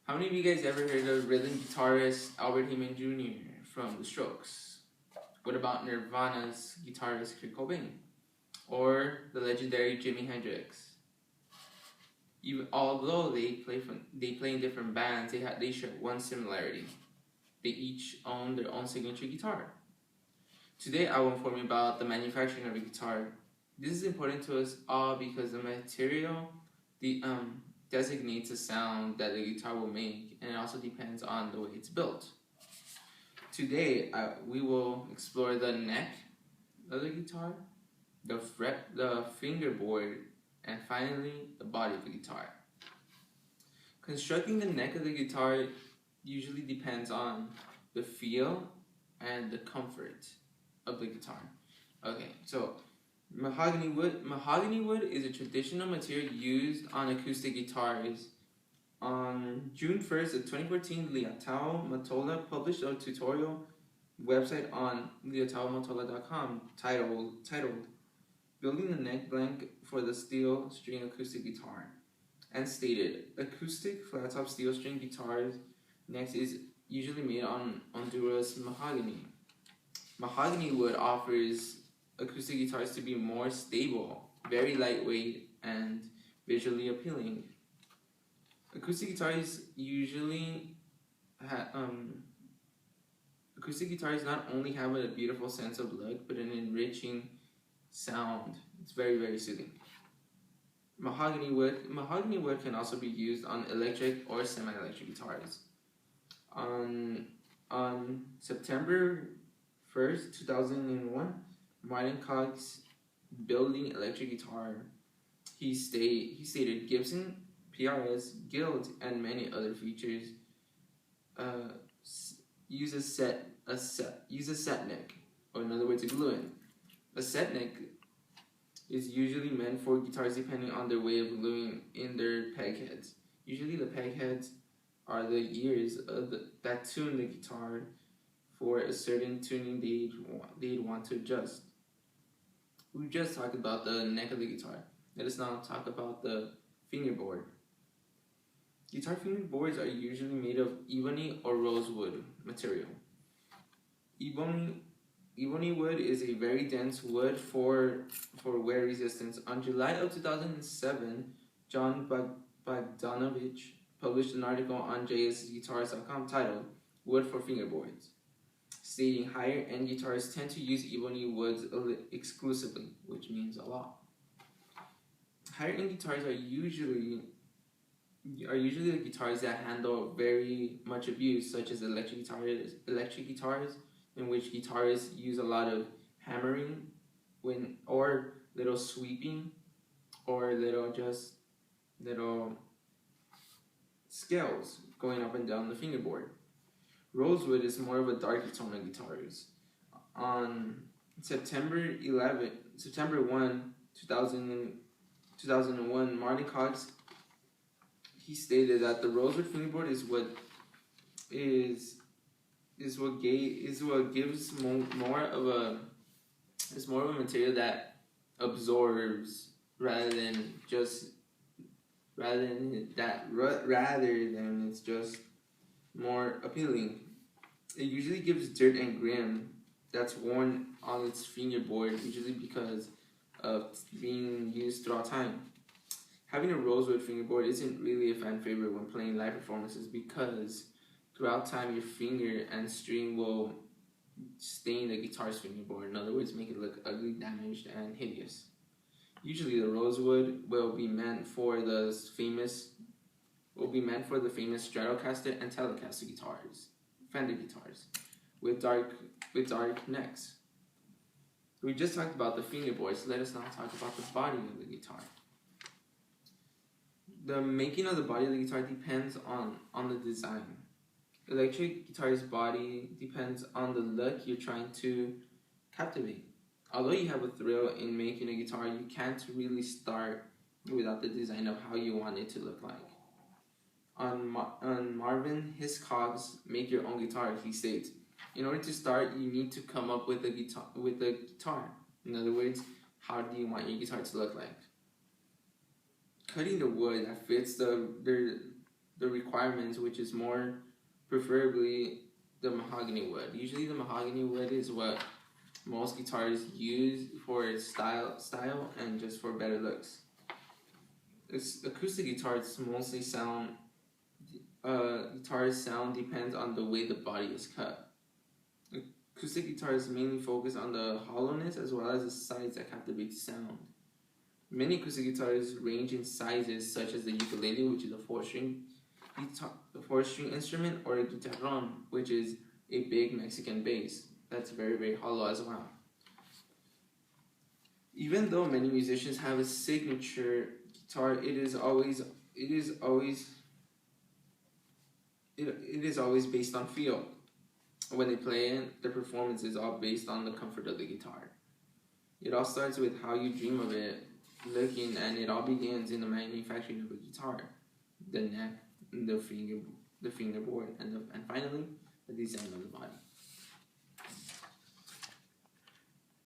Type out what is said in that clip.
How many of you guys ever heard of rhythm guitarist Albert Hammond Jr. from The Strokes? What about Nirvana's guitarist Kurt Cobain? Or the legendary Jimi Hendrix? Although they play in different bands, they share one similarity. They each own their own signature guitar. Today I will inform you about the manufacturing of a guitar. This is important to us all because the material designates the sound that the guitar will make, and it also depends on the way it's built. Today we will explore the neck of the guitar, the fingerboard, and finally the body of the guitar. Constructing the neck of the guitar usually depends on the feel and the comfort of the guitar. Okay, so mahogany wood. Mahogany wood is a traditional material used on acoustic guitars. On June 1st of 2014, Liatao Matola published a tutorial website on liataomatola.com titled Building the Neck Blank for the Steel String Acoustic Guitar, and stated, acoustic flat-top steel string guitars necks is usually made on Honduras mahogany. Mahogany wood offers acoustic guitars to be more stable, very lightweight, and visually appealing. Acoustic guitars not only have a beautiful sense of look, but an enriching sound. It's very, very soothing. Mahogany wood can also be used on electric or semi-electric guitars. On September 1st, 2001, Martin Cox building electric guitar. He stated Gibson, PRS, Guild, and many other features use a set neck, or in other words, a glue-in. A set neck is usually meant for guitars depending on their way of gluing in their peg heads. Usually the peg heads are the ears that tune the guitar for a certain tuning they'd want to adjust. We just talked about the neck of the guitar. Let us now talk about the fingerboard. Guitar fingerboards are usually made of ebony or rosewood material. Ebony wood is a very dense wood for wear resistance. On July of 2007, John Bogdanovich published an article on jsguitars.com titled Wood for Fingerboards, stating higher-end guitars tend to use ebony woods exclusively, which means a lot. Higher-end guitars are usually the guitars that handle very much abuse, such as electric guitars, in which guitarists use a lot of hammering or little sweeping, or little scales going up and down the fingerboard. Rosewood is more of a darker tone of guitars. On September 1, 2001, Martin Cox, he stated that the rosewood fingerboard is what gives more of a material that absorbs rather than it's just more appealing. It usually gives dirt and grime that's worn on its fingerboard, usually because of being used throughout time. Having a rosewood fingerboard isn't really a fan favorite when playing live performances because throughout time your finger and string will stain the guitar's fingerboard. In other words, make it look ugly, damaged, and hideous. Usually the rosewood will be meant for the famous Stratocaster and Telecaster guitars, Fender guitars, with dark necks. We just talked about the fingerboard, so let us now talk about the body of the guitar. The making of the body of the guitar depends on the design. Electric guitar's body depends on the look you're trying to captivate. Although you have a thrill in making a guitar, you can't really start without the design of how you want it to look like. On Marvin Hiscock's Make Your Own Guitar, he states, in order to start, you need to come up with a guitar. In other words, how do you want your guitar to look like? Cutting the wood that fits the the requirements, which is more preferably the mahogany wood. Usually the mahogany wood is what most guitars use for its style and just for better looks. Acoustic guitars mostly sound, guitar's sound depends on the way the body is cut. Acoustic guitars mainly focus on the hollowness as well as the sides that captivate the sound. Many acoustic guitars range in sizes such as the ukulele, which is a four-string instrument, or a guitarron, which is a big Mexican bass that's very, very hollow as well. Even though many musicians have a signature guitar, it is always based on feel. When they play it, the performance is all based on the comfort of the guitar. It all starts with how you dream of it looking, and it all begins in the manufacturing of a guitar, the neck, the fingerboard, and finally the design of the body.